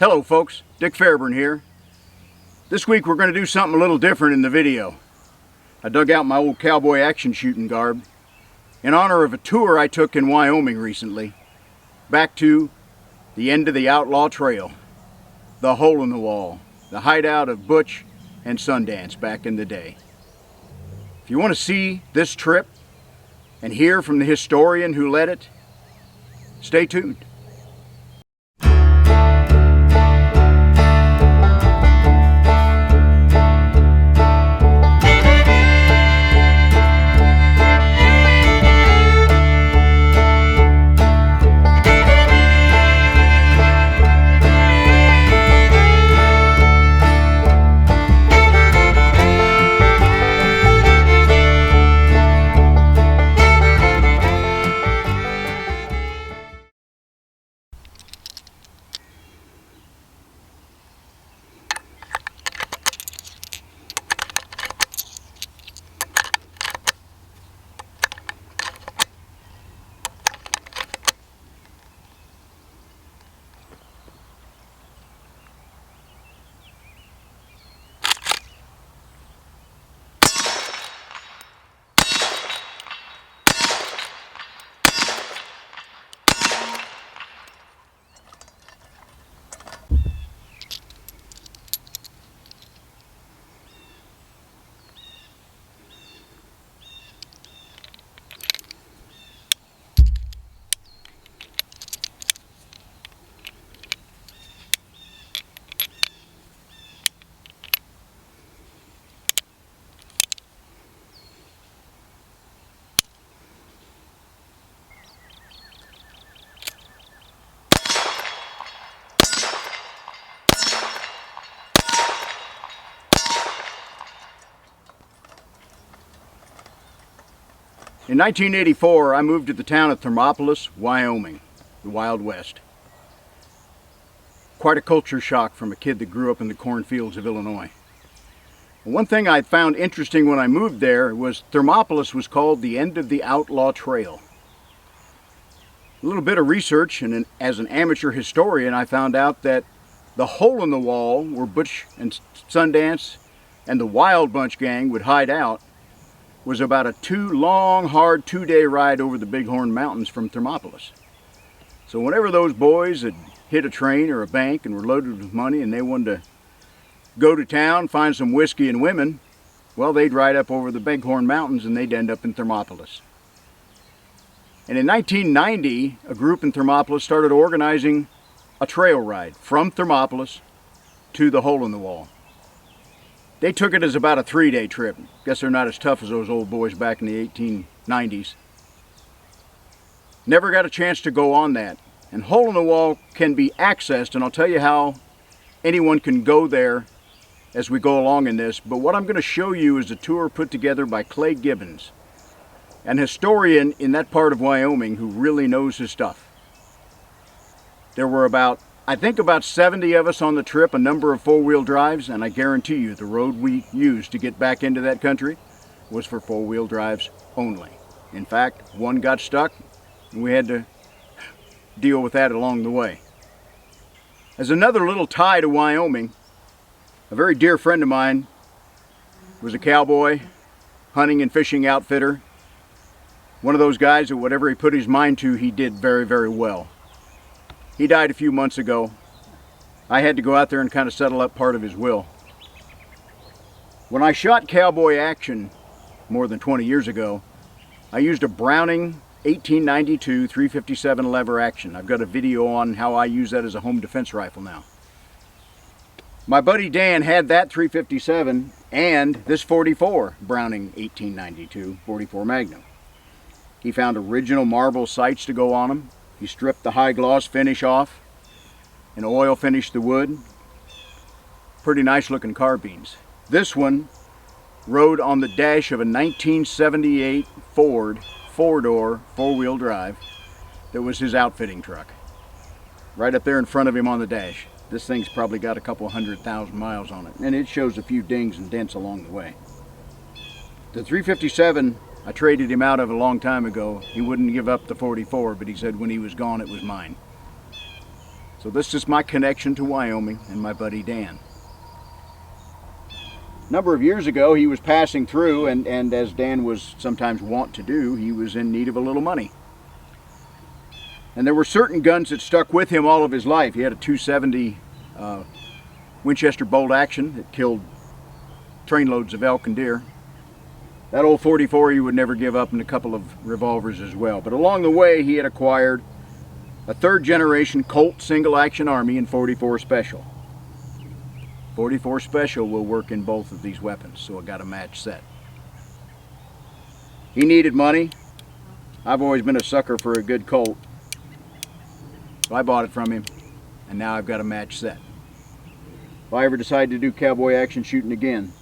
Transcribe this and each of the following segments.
Hello folks, Dick Fairburn here. This week we're going to do something a little different in the video. I dug out my old cowboy action shooting garb in honor of a tour I took in Wyoming recently, back to the end of the Outlaw Trail, the hole in the wall, the hideout of Butch and Sundance back in the day. If you want to see this trip and hear from the historian who led it, stay tuned. In 1984, I moved to the town of Thermopolis, Wyoming, the Wild West. Quite a culture shock from a kid that grew up in the cornfields of Illinois. One thing I found interesting when I moved there was Thermopolis was called the end of the Outlaw Trail. A little bit of research, and as an amateur historian, I found out that the hole in the wall where Butch and Sundance and the Wild Bunch gang would hide out was about a hard two-day ride over the Bighorn Mountains from Thermopolis. So whenever those boys had hit a train or a bank and were loaded with money and they wanted to go to town, find some whiskey and women, well, they'd ride up over the Bighorn Mountains and they'd end up in Thermopolis. And in 1990, a group in Thermopolis started organizing a trail ride from Thermopolis to the hole in the wall. They took it as about a 3-day trip. Guess they're not as tough as those old boys back in the 1890s. Never got a chance to go on that. And hole in the wall can be accessed, and I'll tell you how anyone can go there as we go along in this. But what I'm going to show you is a tour put together by Clay Gibbons, an historian in that part of Wyoming who really knows his stuff. There were about 70 of us on the trip, a number of four-wheel drives, and I guarantee you the road we used to get back into that country was for four-wheel drives only. In fact, one got stuck and we had to deal with that along the way. As another little tie to Wyoming, a very dear friend of mine was a cowboy, hunting and fishing outfitter. One of those guys that whatever he put his mind to, he did very, very well. He died a few months ago. I had to go out there and kind of settle up part of his will. When I shot cowboy action more than 20 years ago, I used a Browning 1892 357 lever action. I've got a video on how I use that as a home defense rifle now. My buddy Dan had that 357 and this 44 Browning 1892 44 Magnum. He found original marble sights to go on them. He stripped the high gloss finish off and oil finished the wood. Pretty nice looking carbines. This one rode on the dash of a 1978 Ford 4-door 4-wheel drive that was his outfitting truck. Right up there in front of him on the dash. This thing's probably got a couple 100,000 miles on it, and it shows a few dings and dents along the way. The 357 I traded him out of a long time ago. He wouldn't give up the 44, but he said when he was gone it was mine. So this is my connection to Wyoming and my buddy Dan. A number of years ago, he was passing through, and as Dan was sometimes wont to do, he was in need of a little money. And there were certain guns that stuck with him all of his life. He had a .270 Winchester bolt action that killed trainloads of elk and deer. That old .44 he would never give up, and a couple of revolvers as well. But along the way, he had acquired a third-generation Colt single-action Army and .44 Special. .44 Special will work in both of these weapons, so I got a match set. He needed money. I've always been a sucker for a good Colt, so I bought it from him, and now I've got a match set. If I ever decide to do cowboy action shooting again,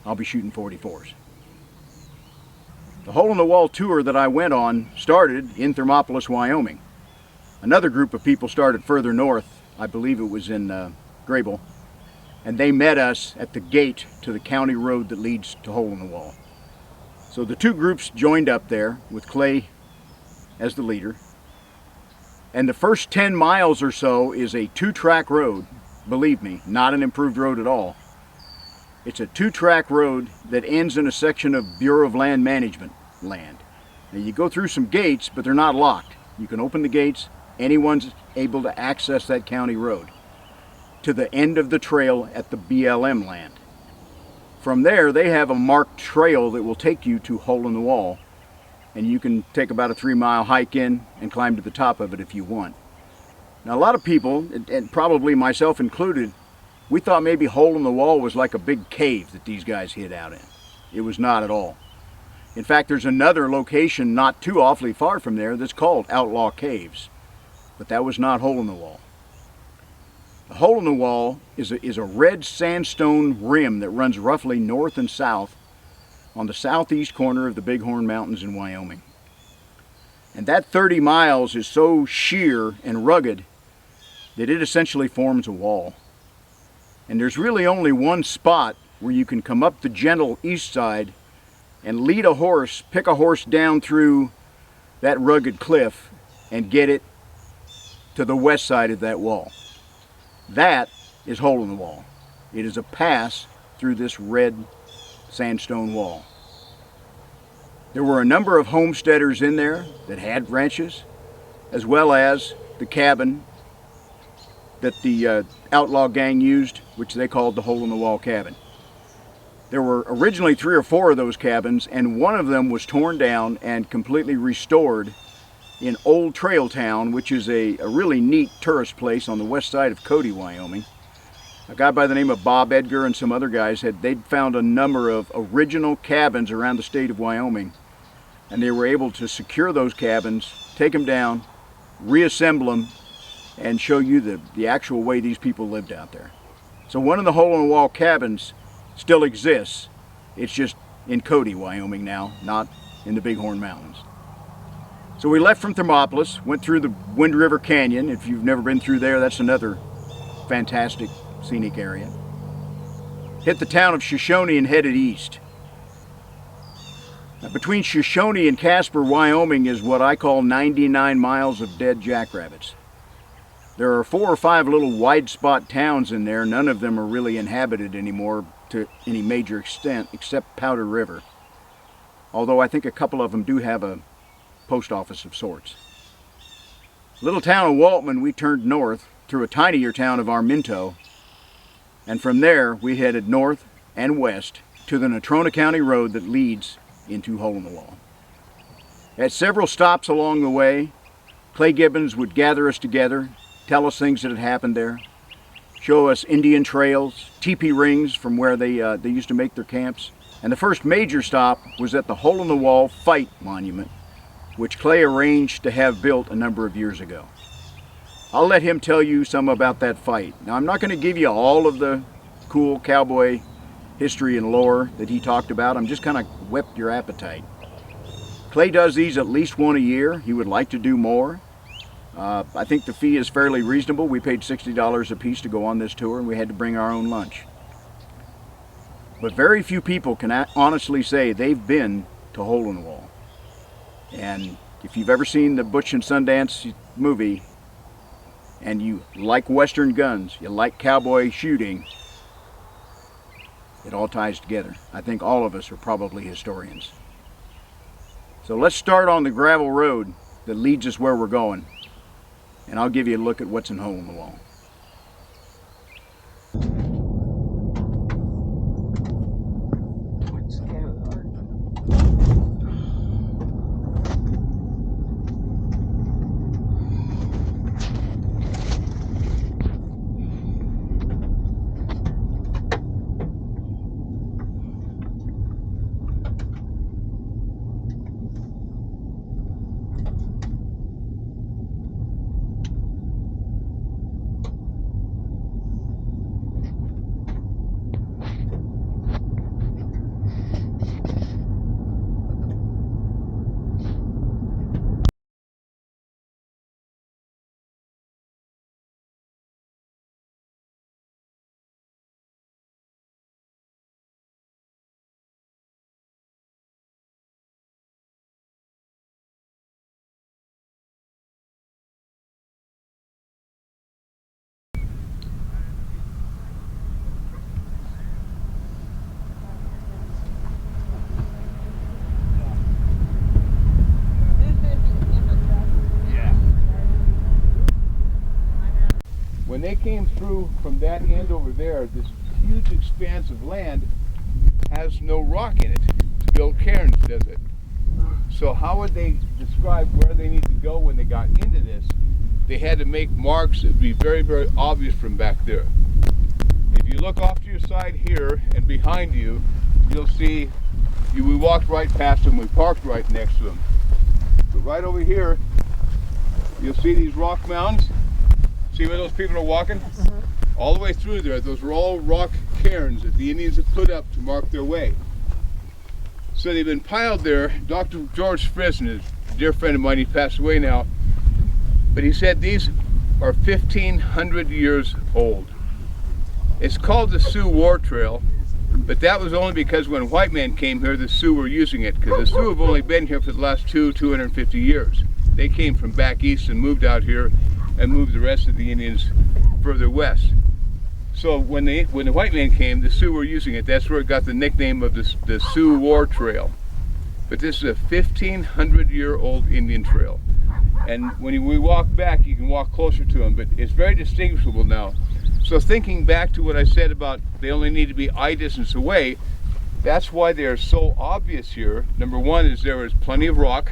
I'll be shooting .44s. The hole-in-the-wall tour that I went on started in Thermopolis, Wyoming. Another group of people started further north. I believe it was in Grable. And they met us at the gate to the county road that leads to Hole-in-the-Wall. So the two groups joined up there with Clay as the leader. And the first 10 miles or so is a 2-track road. Believe me, not an improved road at all. It's a 2-track road that ends in a section of Bureau of Land Management land. Now you go through some gates, but they're not locked. You can open the gates. Anyone's able to access that county road to the end of the trail at the BLM land. From there, they have a marked trail that will take you to Hole-in-the-Wall, and you can take about a 3-mile hike in and climb to the top of it if you want. Now, a lot of people, and probably myself included, we thought maybe Hole-in-the-Wall was like a big cave that these guys hid out in. It was not at all. In fact, there's another location not too awfully far from there that's called Outlaw Caves, but that was not Hole-in-the-Wall. The Hole-in-the-Wall is a red sandstone rim that runs roughly north and south on the southeast corner of the Bighorn Mountains in Wyoming. And that 30 miles is so sheer and rugged that it essentially forms a wall. And there's really only one spot where you can come up the gentle east side and lead a horse, pick a horse down through that rugged cliff and get it to the west side of that wall. That is Hole-in-the-Wall. It is a pass through this red sandstone wall. There were a number of homesteaders in there that had ranches, as well as the cabin that the outlaw gang used, which they called the Hole-in-the-Wall cabin. There were originally 3 or 4 of those cabins, and one of them was torn down and completely restored in Old Trail Town, which is a really neat tourist place on the west side of Cody, Wyoming. A guy by the name of Bob Edgar and some other guys they'd found a number of original cabins around the state of Wyoming, and they were able to secure those cabins, take them down, reassemble them, and show you the actual way these people lived out there. So one of the Hole-in-the-Wall cabins still exists. It's just in Cody, Wyoming now, not in the Bighorn Mountains. So we left from Thermopolis, went through the Wind River Canyon. If you've never been through there, that's another fantastic scenic area. Hit the town of Shoshone and headed east. Now, between Shoshone and Casper, Wyoming is what I call 99 miles of dead jackrabbits. There are 4 or 5 little wide spot towns in there. None of them are really inhabited anymore to any major extent except Powder River. Although I think a couple of them do have a post office of sorts. Little town of Waltman, we turned north through a tinier town of Arminto, and from there we headed north and west to the Natrona County road that leads into Hole-in-the-Wall. At several stops along the way, Clay Gibbons would gather us together, tell us things that had happened there, show us Indian trails, teepee rings from where they used to make their camps. And the first major stop was at the Hole-in-the-Wall Fight Monument, which Clay arranged to have built a number of years ago. I'll let him tell you some about that fight. Now, I'm not going to give you all of the cool cowboy history and lore that he talked about. I'm just kind of whet your appetite. Clay does these at least one a year. He would like to do more. I think the fee is fairly reasonable. We paid $60 a piece to go on this tour, and we had to bring our own lunch. But very few people can honestly say they've been to Hole-in-the-Wall. And if you've ever seen the Butch and Sundance movie, and you like Western guns, you like cowboy shooting, it all ties together. I think all of us are probably historians. So let's start on the gravel road that leads us where we're going, and I'll give you a look at what's in Hole in the Wall. When they came through from that end over there, this huge expanse of land has no rock in it to build cairns, does it? So how would they describe where they need to go when they got into this? They had to make marks that would be very, very obvious from back there. If you look off to your side here and behind you, you'll see we walked right past them, we parked right next to them. But right over here, you'll see these rock mounds. See where those people are walking? All the way through there, those were all rock cairns that the Indians had put up to mark their way. So they've been piled there. Dr. George Frisson is a dear friend of mine, he passed away now, but he said these are 1,500 years old. It's called the Sioux War Trail, but that was only because when white men came here, the Sioux were using it, because the Sioux have only been here for the last 250 years. They came from back east and moved out here and moved the rest of the Indians further west. So when the white men came, the Sioux were using it. That's where it got the nickname of the Sioux War Trail. But this is a 1,500-year-old Indian trail. And when we walk back, you can walk closer to them, but it's very distinguishable now. So thinking back to what I said about they only need to be eye distance away, that's why they are so obvious here. Number one is there is plenty of rock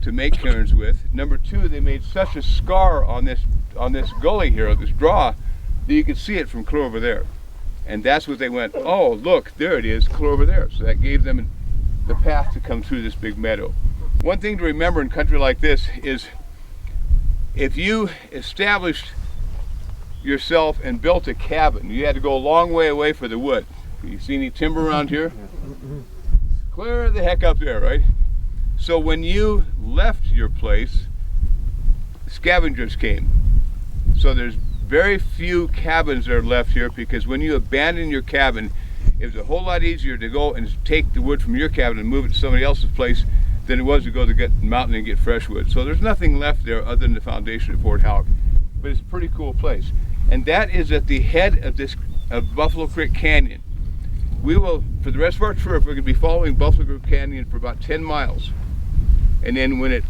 to make cairns with. Number two, they made such a scar on this gully here, this draw, that you could see it from clear over there. And that's what they went, oh look, there it is, clear over there. So that gave them the path to come through this big meadow. One thing to remember in country like this is if you established yourself and built a cabin, you had to go a long way away for the wood. You see any timber around here? Clear the heck up there, right? So when you left your place, scavengers came. So there's very few cabins that are left here, because when you abandon your cabin, it was a whole lot easier to go and take the wood from your cabin and move it to somebody else's place than it was to go to get the mountain and get fresh wood. So there's nothing left there other than the foundation of Fort Halleck. But it's a pretty cool place. And that is at the head of Buffalo Creek Canyon. We will, for the rest of our trip, we're going to be following Buffalo Creek Canyon for about 10 miles. And then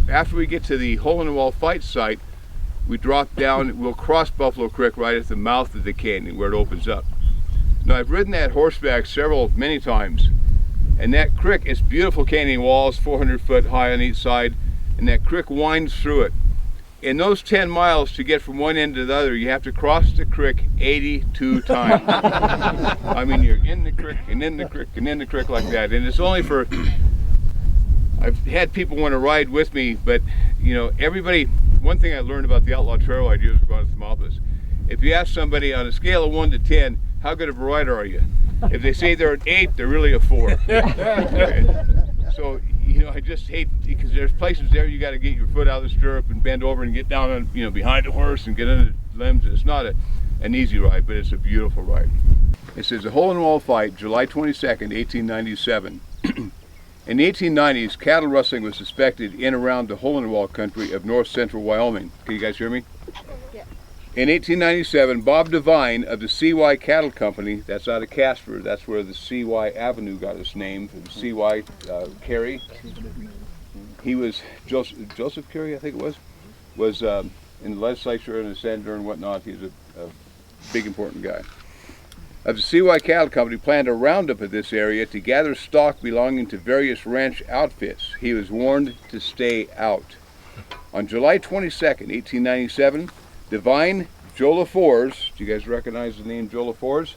after we get to the Hole in the Wall fight site, we drop down, we'll cross Buffalo Creek right at the mouth of the canyon where it opens up. Now I've ridden that horseback many times, and that creek, it's beautiful canyon walls, 400 foot high on each side, and that creek winds through it. In those 10 miles to get from one end to the other, you have to cross the creek 82 times. I mean, you're in the creek and in the creek and in the creek like that, and it's only for, I've had people want to ride with me, but you know, everybody, one thing I learned about the outlaw trail ideas about Thermopolis, if you ask somebody on a scale of 1 to 10, how good of a rider are you? If they say they're an 8, they're really a 4. Okay? So, you know, I just hate, because there's places there you got to get your foot out of the stirrup and bend over and get down on, you know, behind the horse and get under the limbs. It's not an easy ride, but it's a beautiful ride. It says the Hole in the Wall fight, July 22nd, 1897. In the 1890s, cattle rustling was suspected in around the hole-in-the-wall country of north central Wyoming. Can you guys hear me? Yeah. In 1897, Bob Devine of the CY Cattle Company, that's out of Casper, that's where the CY Avenue got its name, the CY Carey. He was, Joseph Carey, I think it was in the legislature and a senator and whatnot. He's a big important guy. Of the CY Cattle Company planned a roundup of this area to gather stock belonging to various ranch outfits. He was warned to stay out. On July 22nd, 1897, Devine, Joe LaForce, do you guys recognize the name Joe LaForce?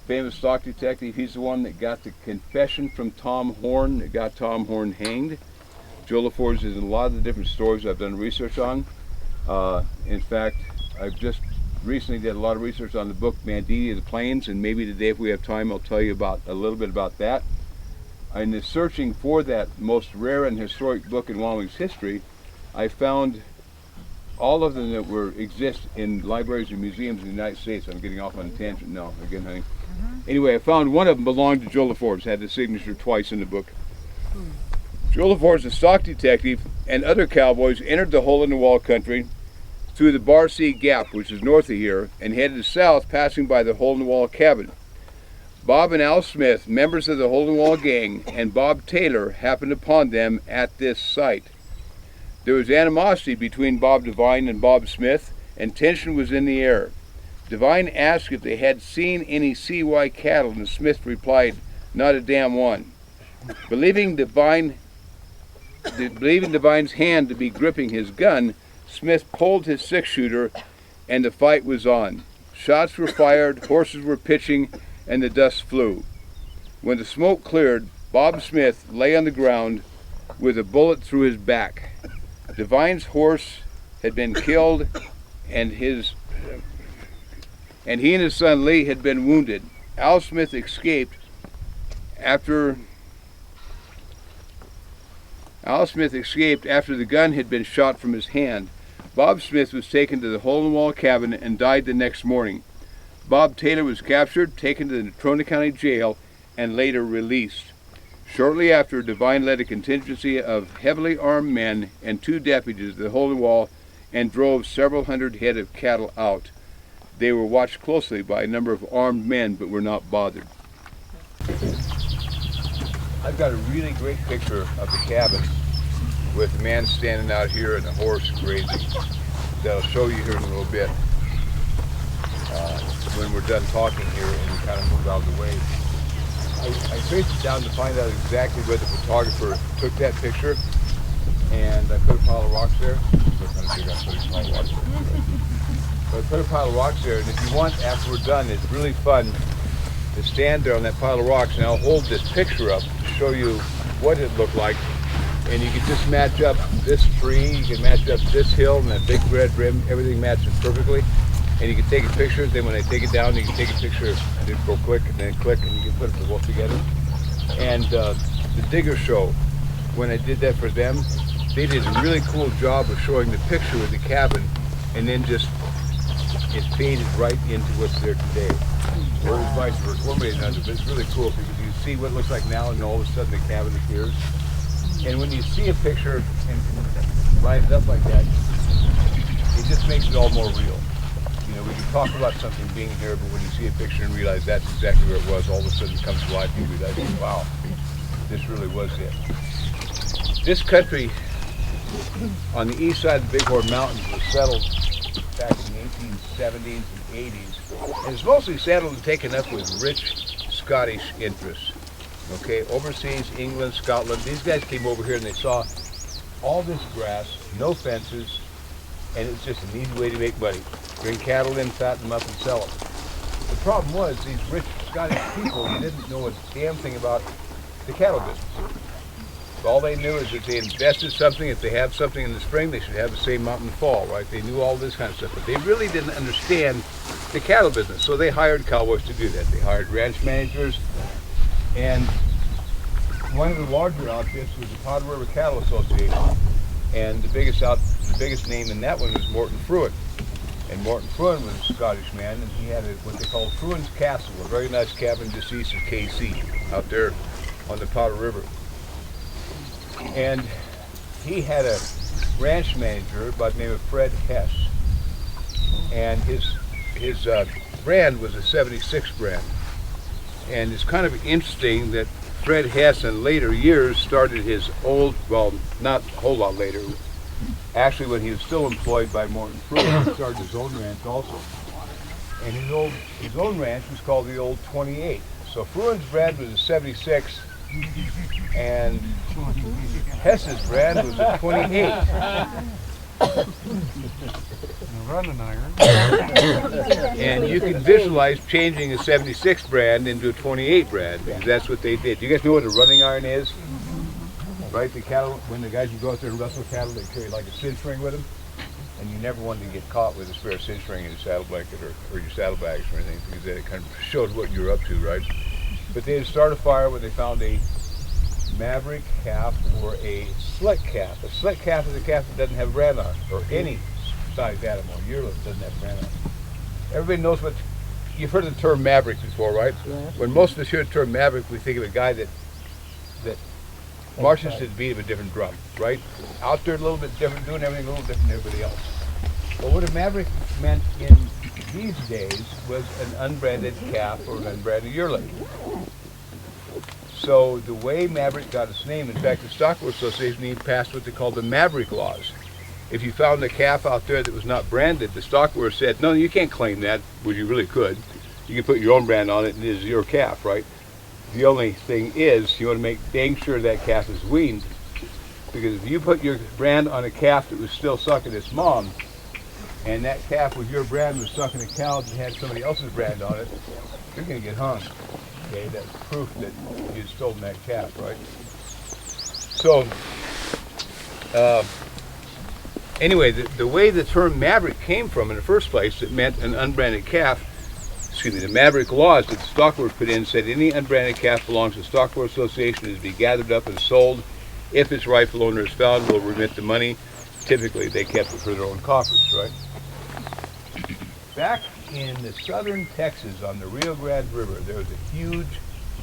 Famous stock detective. He's the one that got the confession from Tom Horn, that got Tom Horn hanged. Joe LaForce is in a lot of the different stories I've done research on. In fact, I've just recently did a lot of research on the book Banditti of the Plains, and maybe today, if we have time, I'll tell you about a little bit about that. In the searching for that most rare and historic book in Wyoming's history, I found all of them that exist in libraries and museums in the United States. I'm getting off on a tangent now, again, honey. Anyway, I found one of them belonged to Joe LaForce, had the signature twice in the book. Joe LaForce, a stock detective, and other cowboys entered the hole-in-the-wall country through the Bar Sea Gap, which is north of here, and headed south, passing by the hole-in-the-wall cabin. Bob and Al Smith, members of the hole-in-the-wall gang, and Bob Taylor happened upon them at this site. There was animosity between Bob Devine and Bob Smith, and tension was in the air. Devine asked if they had seen any CY cattle, and Smith replied, "Not a damn one." Believing Devine's hand to be gripping his gun, Smith pulled his six-shooter, and the fight was on. Shots were fired, horses were pitching, and the dust flew. When the smoke cleared, Bob Smith lay on the ground with a bullet through his back. Devine's horse had been killed, and he and his son Lee had been wounded. Al Smith escaped after the gun had been shot from his hand. Bob Smith was taken to the hole-in-the-wall cabin and died the next morning. Bob Taylor was captured, taken to the Natrona County Jail, and later released. Shortly after, Devine led a contingency of heavily armed men and 2 deputies to the hole-in-the-wall and drove several hundred head of cattle out. They were watched closely by a number of armed men, but were not bothered. I've got a really great picture of the cabin with a man standing out here and a horse grazing. That'll show you here in a little bit when we're done talking here and we kind of move out of the way. I traced it down to find out exactly where the photographer took that picture, and I put a pile of rocks there. So I put a pile of rocks there, and if you want, after we're done, it's really fun to stand there on that pile of rocks, and I'll hold this picture up to show you what it looked like. And you can just match up this tree, you can match up this hill and that big red rim, everything matches perfectly. And you can take a picture, then when I take it down, you can take a picture, and just go click, and then click, and you can put them both together. And the Digger Show, when I did that for them, they did a really cool job of showing the picture of the cabin, and then just, it faded right into what's there today. Or it was vice versa, one way or another, but it's really cool because you see what it looks like now, and all of a sudden the cabin appears. And when you see a picture and line it up like that, it just makes it all more real. You know, we can talk about something being here, but when you see a picture and realize that's exactly where it was, all of a sudden it comes to life and you realize, wow, this really was it. This country on the east side of the Bighorn Mountains was settled back in the 1870s and 80s. And it's mostly settled and taken up with rich Scottish interests. Okay, overseas, England, Scotland, these guys came over here and they saw all this grass, no fences, and it's just an easy way to make money. Bring cattle in, fatten them up, and sell them. The problem was these rich Scottish people didn't know a damn thing about the cattle business. All they knew is that they invested something. If they have something in the spring, they should have the same amount in the fall, right? They knew all this kind of stuff, but they really didn't understand the cattle business. So they hired cowboys to do that. They hired ranch managers, and one of the larger outfits was the Powder River Cattle Association, and the biggest name in that one was Morton Fruin. And Morton Fruin was a Scottish man, and he had what they called Fruin's Castle, a very nice cabin just east of KC, out there on the Powder River. And he had a ranch manager by the name of Fred Hess. And his brand was a 76 brand. And it's kind of interesting that Fred Hess in later years started his old, well, not a whole lot later, actually when he was still employed by Morton Fruin, he started his own ranch also. And his own ranch was called the Old 28. So Fruin's brand was a 76, and Hess's brand was a 28. Running iron. And you can visualize changing a 76 brand into a 28 brand, because that's what they did. Do you guys know what a running iron is? Right, the cattle, when the guys who go out there and wrestle cattle, they carry like a cinch ring with them. And you never wanted to get caught with a spare cinch ring in your saddle blanket or your saddlebags or anything, because then it kind of showed what you're up to, right? But they'd start a fire when they found a maverick calf or a slick calf. A slick calf is a calf that doesn't have brand on it, or any size animal. A yearling doesn't have brand on it. Everybody knows what, you've heard the term maverick before, right? When most of us hear the term maverick, we think of a guy that marches to the beat of a different drum, right? Out there a little bit different, doing everything a little different than everybody else. But what a maverick meant in these days was an unbranded calf or an unbranded yearling. So the way Maverick got its name, in fact, the Stockbroker Association even passed what they called the Maverick laws. If you found a calf out there that was not branded, the stockbroker said, no, you can't claim that, well, you really could. You can put your own brand on it and it is your calf, right? The only thing is, you want to make dang sure that calf is weaned. Because if you put your brand on a calf that was still sucking its mom, and that calf with your brand was sucking a cow that had somebody else's brand on it, you're going to get hung. Okay, that's proof that you'd stolen that calf, right? So, anyway, the way the term maverick came from in the first place, it meant an unbranded calf. Excuse me, the maverick laws that the stockbrokers put in said any unbranded calf belongs to the Stockbroker Association, is to be gathered up and sold. If its rightful owner is found, will remit the money. Typically, they kept it for their own coffers, right? Back in the southern Texas on the Rio Grande River, there was a huge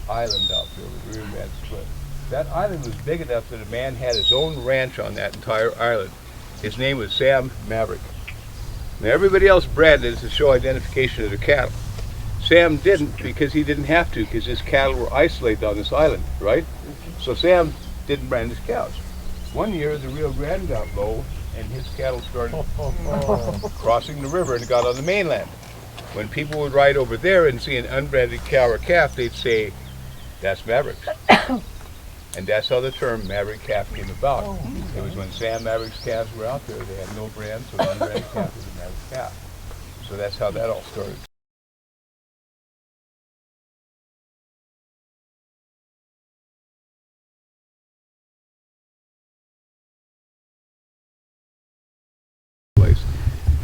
island out there with the Rio Grande Split. That island was big enough that a man had his own ranch on that entire island. His name was Sam Maverick. Now everybody else branded to show identification of their cattle. Sam didn't, because he didn't have to, because his cattle were isolated on this island, right? So Sam didn't brand his cows. One year the Rio Grande got low and his cattle started crossing the river and got on the mainland. When people would ride over there and see an unbranded cow or calf, they'd say, that's Maverick. And that's how the term Maverick calf came about. It was when Sam Maverick's calves were out there, they had no brand, so the unbranded calf was a Maverick calf. So that's how that all started.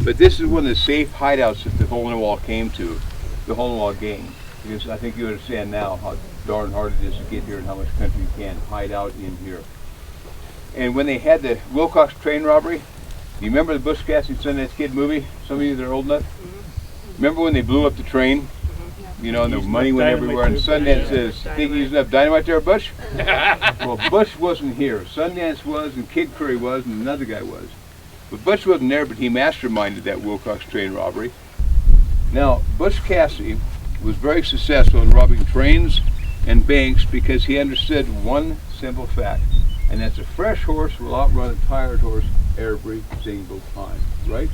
But this is one of the safe hideouts that the hole-in-the-wall came to, the hole-in-the-wall gang. Because I think you understand now how darn hard it is to get here and how much country you can hide out in here. And when they had the Wilcox train robbery, do you remember the Butch, Cassidy, Sundance Kid movie? Some of you that are old enough? Remember when they blew up the train? You know, and the money went everywhere, and Sundance says, think you used enough dynamite there, Butch? Well, Butch wasn't here. Sundance was, and Kid Curry was, and another guy was. But Butch wasn't there, but he masterminded that Wilcox train robbery. Now, Butch Cassidy was very successful in robbing trains and banks because he understood one simple fact, and that's a fresh horse will outrun a tired horse every single time, right?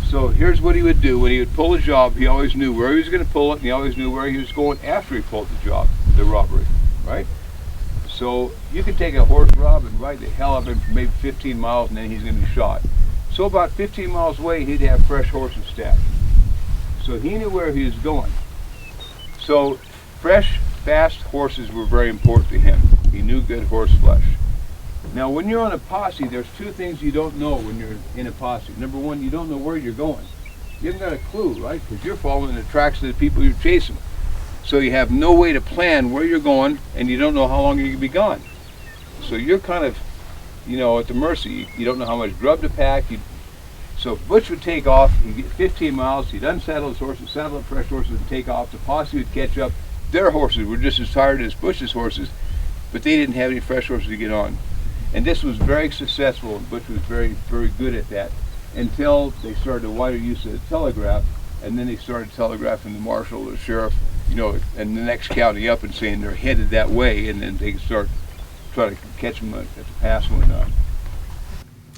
So here's what he would do. When he would pull a job, he always knew where he was going to pull it, and he always knew where he was going after he pulled the job, the robbery, right? So you could take a horse rob and ride the hell out of him for maybe 15 miles and then he's going to be shot. So about 15 miles away, he'd have fresh horses stashed. So he knew where he was going. So fresh, fast horses were very important to him. He knew good horse flesh. Now when you're on a posse, there's two things you don't know when you're in a posse. Number one, you don't know where you're going. You haven't got a clue, right? Because you're following the tracks of the people you're chasing. So you have no way to plan where you're going, and you don't know how long you're going to be gone. So you're kind of, you know, at the mercy. You don't know how much grub to pack. So if Butch would take off, he'd get 15 miles, he'd unsaddle his horses, saddle up fresh horses and take off. The posse would catch up. Their horses were just as tired as Butch's horses, but they didn't have any fresh horses to get on. And this was very successful, and Butch was very, very good at that, until they started a wider use of the telegraph, and then they started telegraphing the marshal or the sheriff, you know, and the next county up, and saying they're headed that way, and then they could start trying to catch them at the pass and whatnot.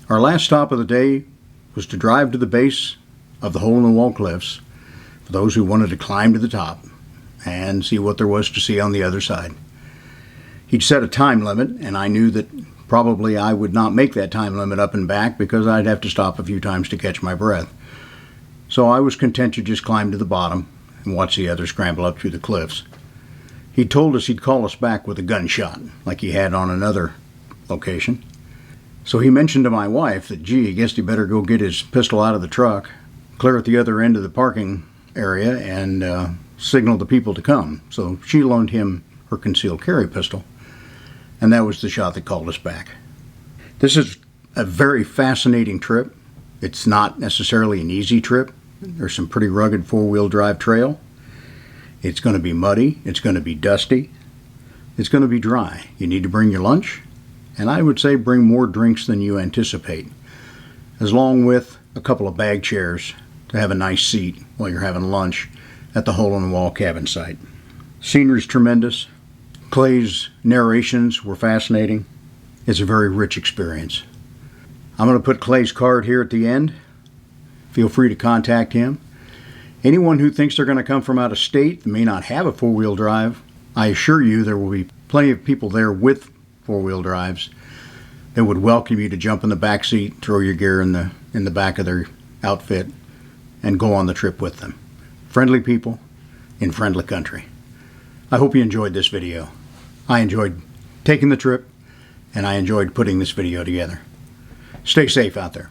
Our last stop of the day was to drive to the base of the hole-in-the-wall cliffs for those who wanted to climb to the top and see what there was to see on the other side. He'd set a time limit, and I knew that probably I would not make that time limit up and back because I'd have to stop a few times to catch my breath. So I was content to just climb to the bottom and watch the others scramble up through the cliffs. He told us he'd call us back with a gunshot, like he had on another location. So he mentioned to my wife that, gee, I guess he better go get his pistol out of the truck, clear at the other end of the parking area, and signal the people to come. So she loaned him her concealed carry pistol, and that was the shot that called us back. This is a very fascinating trip. It's not necessarily an easy trip. There's some pretty rugged four-wheel drive trail. It's going to be muddy. It's going to be dusty. It's going to be dry. You need to bring your lunch, and I would say bring more drinks than you anticipate, along with a couple of bag chairs to have a nice seat while you're having lunch at the hole-in-the-wall cabin site. Scenery's tremendous. Clay's narrations were fascinating. It's a very rich experience. I'm going to put Clay's card here at the end. Feel free to contact him. Anyone who thinks they're going to come from out of state that may not have a four-wheel drive, I assure you there will be plenty of people there with four-wheel drives that would welcome you to jump in the back seat, throw your gear in the back of their outfit, and go on the trip with them. Friendly people in friendly country. I hope you enjoyed this video. I enjoyed taking the trip, and I enjoyed putting this video together. Stay safe out there.